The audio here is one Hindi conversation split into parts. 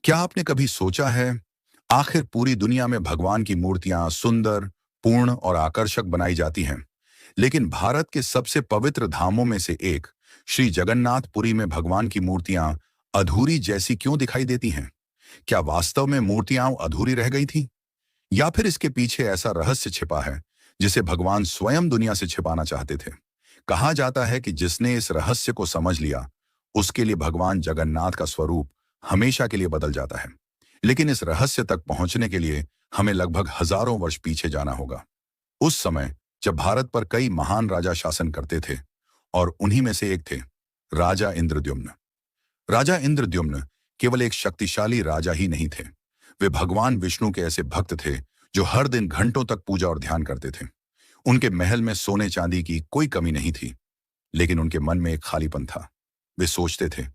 क्या आपने कभी सोचा है, आखिर पूरी दुनिया में भगवान की मूर्तियां सुंदर, पूर्ण और आकर्षक बनाई जाती हैं, लेकिन भारत के सबसे पवित्र धामों में से एक श्री जगन्नाथपुरी में भगवान की मूर्तियां अधूरी जैसी क्यों दिखाई देती हैं? क्या वास्तव में मूर्तियां अधूरी रह गई थी, या फिर इसके पीछे ऐसा रहस्य छिपा है जिसे भगवान स्वयं दुनिया से छिपाना चाहते थे? कहा जाता है कि जिसने इस रहस्य को समझ लिया, उसके लिए भगवान जगन्नाथ का स्वरूप हमेशा के लिए बदल जाता है। लेकिन इस रहस्य तक पहुंचने के लिए हमें लगभग हजारों वर्ष पीछे जाना होगा। उस समय जब भारत पर कई महान राजा शासन करते थे, और उन्हीं में से एक थे राजा इंद्रद्युम्न। राजा इंद्रद्युम्न केवल एक शक्तिशाली राजा ही नहीं थे, वे भगवान विष्णु के ऐसे भक्त थे जो हर दिन घंटों तक पूजा और ध्यान करते थे। उनके महल में सोने चांदी की कोई कमी नहीं थी, लेकिन उनके मन में एक खालीपन था। वे सोचते थे,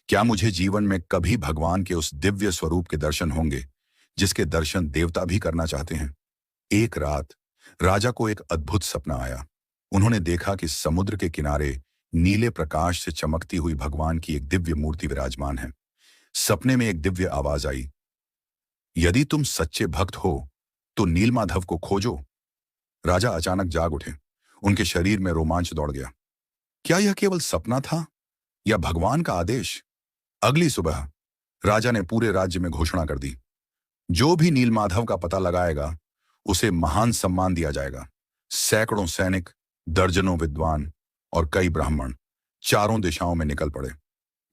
क्या मुझे जीवन में कभी भगवान के उस दिव्य स्वरूप के दर्शन होंगे जिसके दर्शन देवता भी करना चाहते हैं? एक रात राजा को एक अद्भुत सपना आया। उन्होंने देखा कि समुद्र के किनारे नीले प्रकाश से चमकती हुई भगवान की एक दिव्य मूर्ति विराजमान है। सपने में एक दिव्य आवाज आई, यदि तुम सच्चे भक्त हो तो नीलमाधव को खोजो। राजा अचानक जाग उठे, उनके शरीर में रोमांच दौड़ गया। क्या यह केवल सपना था या भगवान का आदेश? अगली सुबह राजा ने पूरे राज्य में घोषणा कर दी, जो भी नीलमाधव का पता लगाएगा उसे महान सम्मान दिया जाएगा। सैकड़ों सैनिक, दर्जनों विद्वान और कई ब्राह्मण चारों दिशाओं में निकल पड़े।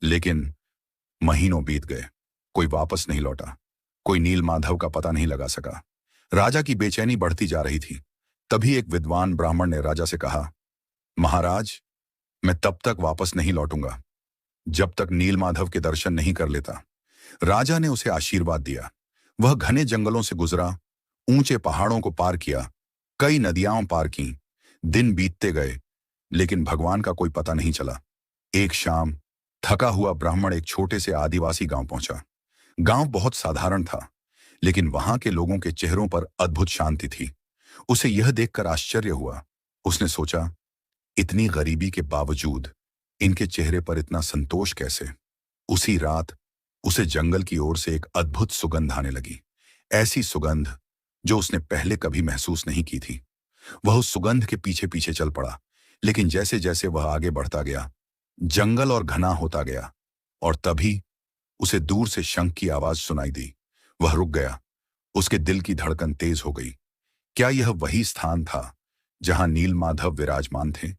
लेकिन महीनों बीत गए, कोई वापस नहीं लौटा, कोई नीलमाधव का पता नहीं लगा सका। राजा की बेचैनी बढ़ती जा रही थी। तभी एक विद्वान ब्राह्मण ने राजा से कहा, महाराज, मैं तब तक वापस नहीं लौटूंगा जब तक नीलमाधव के दर्शन नहीं कर लेता। राजा ने उसे आशीर्वाद दिया। वह घने जंगलों से गुजरा, ऊंचे पहाड़ों को पार किया, कई नदियां पार की। दिन बीतते गए, लेकिन भगवान का कोई पता नहीं चला। एक शाम थका हुआ ब्राह्मण एक छोटे से आदिवासी गांव पहुंचा। गांव बहुत साधारण था, लेकिन वहां के लोगों के चेहरों पर अद्भुत शांति थी। उसे यह देखकर आश्चर्य हुआ। उसने सोचा, इतनी गरीबी के बावजूद इनके चेहरे पर इतना संतोष कैसे? उसी रात उसे जंगल की ओर से एक अद्भुत सुगंध आने लगी, ऐसी सुगंध जो उसने पहले कभी महसूस नहीं की थी। वह उस सुगंध के पीछे पीछे चल पड़ा, लेकिन जैसे जैसे वह आगे बढ़ता गया, जंगल और घना होता गया, और तभी उसे दूर से शंख की आवाज सुनाई दी। वह रुक गया, उसके दिल की धड़कन तेज हो गई। क्या यह वही स्थान था जहां नीलमाधव विराजमान थे,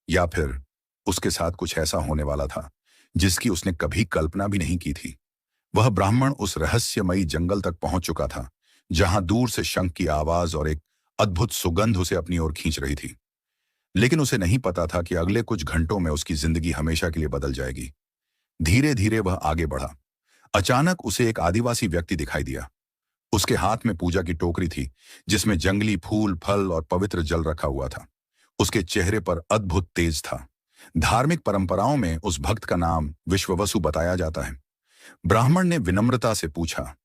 या फिर उसके साथ कुछ ऐसा होने वाला था जिसकी उसने कभी कल्पना भी नहीं की थी? वह ब्राह्मण उस रहस्यमयी जंगल तक पहुंच चुका था जहां दूर से शंख की आवाज और एक अद्भुत सुगंध उसे अपनी ओर खींच रही थी। लेकिन उसे नहीं पता था कि अगले कुछ घंटों में उसकी जिंदगी हमेशा के लिए बदल जाएगी। धीरे धीरे वह आगे बढ़ा। अचानक उसे एक आदिवासी व्यक्ति दिखाई दिया। उसके हाथ में पूजा की टोकरी थी, जिसमें जंगली फूल, फल और पवित्र जल रखा हुआ था। उसके चेहरे पर अद्भुत तेज था। धार्मिक परंपराओं में उस भक्त का नाम विश्ववसु बताया जाता है। ब्राह्मण ने विनम्रता से पूछा,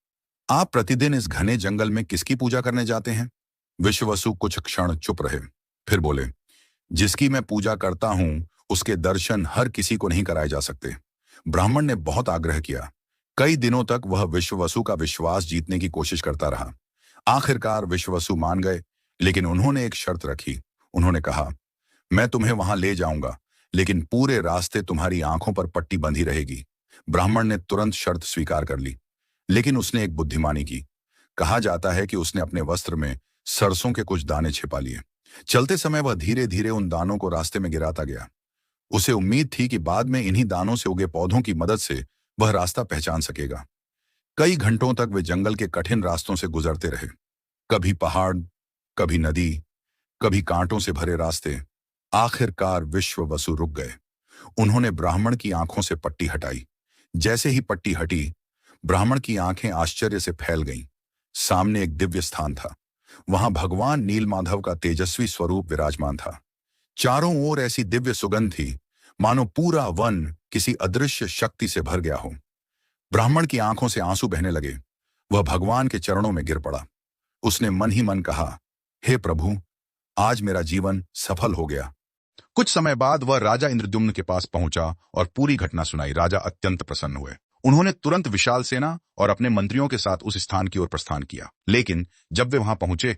आप प्रतिदिन इस घने जंगल में किसकी पूजा करने जाते हैं? विश्ववसु कुछ क्षण चुप रहे, फिर बोले, जिसकी मैं पूजा करता हूं उसके दर्शन हर किसी को नहीं कराए जा सकते। ब्राह्मण ने बहुत आग्रह किया। कई दिनों तक वह विश्ववसु का विश्वास जीतने की कोशिश करता रहा। आखिरकार विश्ववसु मान गए, लेकिन उन्होंने एक शर्त रखी। उन्होंने कहा, मैं तुम्हें वहां ले जाऊंगा, लेकिन पूरे रास्ते तुम्हारी आंखों पर पट्टी बंधी रहेगी। ब्राह्मण ने तुरंत शर्त स्वीकार कर ली, लेकिन उसने एक बुद्धिमानी की। कहा जाता है कि उसने अपने वस्त्र में सरसों के कुछ दाने छिपा लिए। चलते समय वह धीरे धीरे उन दानों को रास्ते में गिराता गया। उसे उम्मीद थी कि बाद में इन्हीं दानों से उगे पौधों की मदद से वह रास्ता पहचान सकेगा। कई घंटों तक वे जंगल के कठिन रास्तों से गुजरते रहे। कभी पहाड़, कभी नदी, कभी कांटों से भरे रास्ते। आखिरकार विश्ववसु रुक गए। उन्होंने ब्राह्मण की आंखों से पट्टी हटाई। जैसे ही पट्टी हटी, ब्राह्मण की आंखें आश्चर्य से फैल गईं। सामने एक दिव्य स्थान था। वहां भगवान नीलमाधव का तेजस्वी स्वरूप विराजमान था। चारों ओर ऐसी दिव्य सुगंध थी, मानो पूरा वन किसी अदृश्य शक्ति से भर गया हो। ब्राह्मण की आंखों से आंसू बहने लगे। वह भगवान के चरणों में गिर पड़ा। उसने मन ही मन कहा, हे प्रभु, आज मेरा जीवन सफल हो गया। कुछ समय बाद वह राजा इंद्रद्युम्न के पास पहुंचा और पूरी घटना सुनाई। राजा अत्यंत प्रसन्न हुए। उन्होंने तुरंत विशाल सेना और अपने मंत्रियों के साथ उस स्थान की ओर प्रस्थान किया। लेकिन जब वे वहां पहुंचे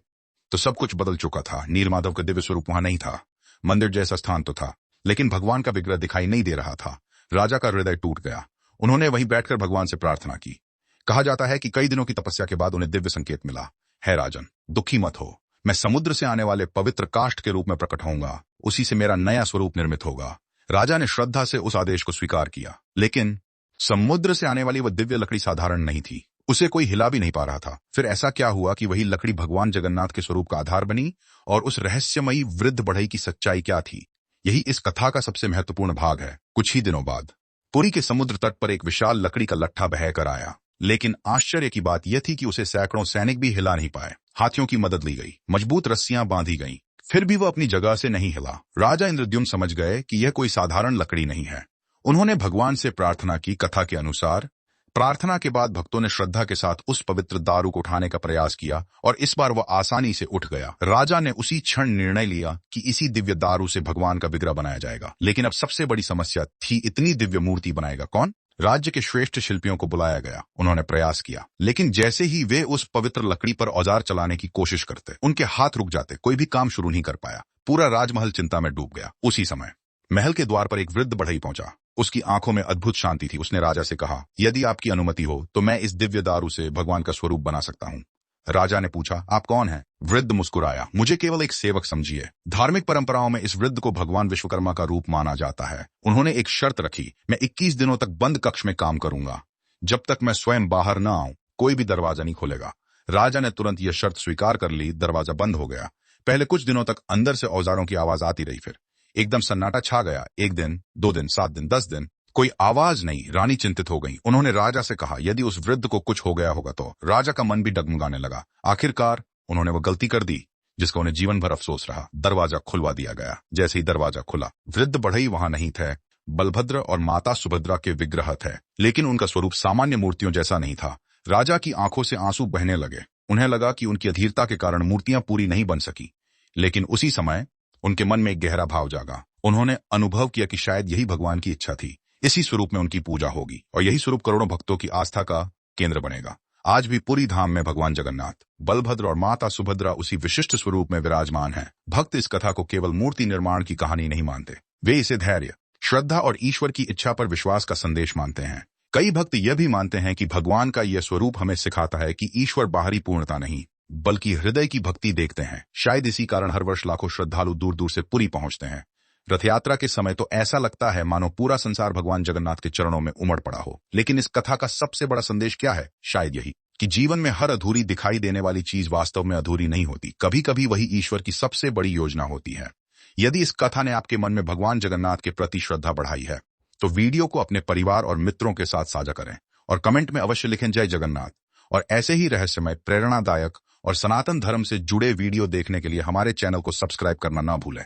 तो सब कुछ बदल चुका था। नीलमाधव का दिव्य स्वरूप वहां नहीं था। मंदिर जैसा स्थान तो था, लेकिन भगवान का विग्रह दिखाई नहीं दे रहा था। राजा का हृदय टूट गया। उन्होंने वहीं बैठकर भगवान से प्रार्थना की। कहा जाता है कि कई दिनों की तपस्या के बाद उन्हें दिव्य संकेत मिला। है राजन, दुखी मत हो। मैं समुद्र से आने वाले पवित्र काष्ठ के रूप में प्रकट होऊंगा। उसी से मेरा नया स्वरूप निर्मित होगा। राजा ने श्रद्धा से उस आदेश को स्वीकार किया। लेकिन समुद्र से आने वाली वह दिव्य लकड़ी साधारण नहीं थी। उसे कोई हिला भी नहीं पा रहा था। फिर ऐसा क्या हुआ कि वही लकड़ी भगवान जगन्नाथ के स्वरूप का आधार बनी? और उस रहस्यमयी वृद्ध बढ़ई की सच्चाई क्या थी? यही इस कथा का सबसे महत्वपूर्ण भाग है। कुछ ही दिनों बाद पुरी के समुद्र तट पर एक विशाल लकड़ी का लट्ठा बहकर आया। लेकिन आश्चर्य की बात यह थी कि उसे सैकड़ों सैनिक भी हिला नहीं पाए। हाथियों की मदद ली गई, मजबूत रस्सियां बांधी गईं, फिर भी वह अपनी जगह से नहीं हिला। राजा इंद्रद्युम्न समझ गए कि यह कोई साधारण लकड़ी नहीं है। उन्होंने भगवान से प्रार्थना की। कथा के अनुसार प्रार्थना के बाद भक्तों ने श्रद्धा के साथ उस पवित्र दारू को उठाने का प्रयास किया और इस बार वह आसानी से उठ गया। राजा ने उसी क्षण निर्णय लिया कि इसी दिव्य दारू से भगवान का विग्रह बनाया जाएगा। लेकिन अब सबसे बड़ी समस्या थी, इतनी दिव्य मूर्ति बनाएगा कौन? राज्य के श्रेष्ठ शिल्पियों को बुलाया गया। उन्होंने प्रयास किया, लेकिन जैसे ही वे उस पवित्र लकड़ी पर औजार चलाने की कोशिश करते, उनके हाथ रुक जाते। कोई भी काम शुरू नहीं कर पाया। पूरा राजमहल चिंता में डूब गया। उसी समय महल के द्वार पर एक वृद्ध बढ़ई पहुंचा। उसकी आंखों में अद्भुत शांति थी। उसने राजा से कहा, यदि आपकी अनुमति हो तो मैं इस दिव्य दारू से भगवान का स्वरूप बना सकता हूँ। राजा ने पूछा, आप कौन हैं? वृद्ध मुस्कुराया, मुझे केवल एक सेवक समझिए। धार्मिक परंपराओं में इस वृद्ध को भगवान विश्वकर्मा का रूप माना जाता है। उन्होंने एक शर्त रखी, मैं 21 दिनों तक बंद कक्ष में काम करूंगा। जब तक मैं स्वयं बाहर न आऊं कोई भी दरवाजा नहीं खोलेगा। राजा ने तुरंत यह शर्त स्वीकार कर ली। दरवाजा बंद हो गया। पहले कुछ दिनों तक अंदर से औजारों की आवाज आती रही। फिर एकदम सन्नाटा छा गया। 1 दिन, 2 दिन, 7 दिन, 10 दिन, कोई आवाज नहीं। रानी चिंतित हो गई। उन्होंने राजा से कहा, यदि उस वृद्ध को कुछ हो गया होगा तो। राजा का मन भी डगमगाने लगा। आखिरकार उन्होंने वो गलती कर दी जिसका उन्हें जीवन भर अफसोस रहा। दरवाजा खुलवा दिया गया। जैसे ही दरवाजा खुला, वृद्ध बढ़ई वहां नहीं थे। बलभद्र और माता सुभद्रा के विग्रह थे, लेकिन उनका स्वरूप सामान्य मूर्तियों जैसा नहीं था। राजा की आंखों से आंसू बहने लगे। उन्हें लगा कि उनकी अधीरता के कारण मूर्तियां पूरी नहीं बन सकी। लेकिन उसी समय उनके मन में एक गहरा भाव जागा। उन्होंने अनुभव किया कि शायद यही भगवान की इच्छा थी। इसी स्वरूप में उनकी पूजा होगी और यही स्वरूप करोड़ों भक्तों की आस्था का केंद्र बनेगा। आज भी पुरी धाम में भगवान जगन्नाथ, बलभद्र और माता सुभद्रा उसी विशिष्ट स्वरूप में विराजमान हैं। भक्त इस कथा को केवल मूर्ति निर्माण की कहानी नहीं मानते, वे इसे धैर्य, श्रद्धा और ईश्वर की इच्छा पर विश्वास का संदेश मानते हैं। कई भक्त यह भी मानते हैं कि भगवान का यह स्वरूप हमें सिखाता है कि ईश्वर बाहरी पूर्णता नहीं बल्कि हृदय की भक्ति देखते हैं। शायद इसी कारण हर वर्ष लाखों श्रद्धालु दूर दूर से पुरी पहुंचते हैं। रथ यात्रा के समय तो ऐसा लगता है मानो पूरा संसार भगवान जगन्नाथ के चरणों में उमड़ पड़ा हो। लेकिन इस कथा का सबसे बड़ा संदेश क्या है? शायद यही कि जीवन में हर अधूरी दिखाई देने वाली चीज वास्तव में अधूरी नहीं होती। कभी कभी वही ईश्वर की सबसे बड़ी योजना होती है। यदि इस कथा ने आपके मन में भगवान जगन्नाथ के प्रति श्रद्धा बढ़ाई है तो वीडियो को अपने परिवार और मित्रों के साथ साझा करें और कमेंट में अवश्य लिखें जय जगन्नाथ। और ऐसे ही रहस्यमय, प्रेरणादायक और सनातन धर्म से जुड़े वीडियो देखने के लिए हमारे चैनल को सब्सक्राइब करना ना भूलें।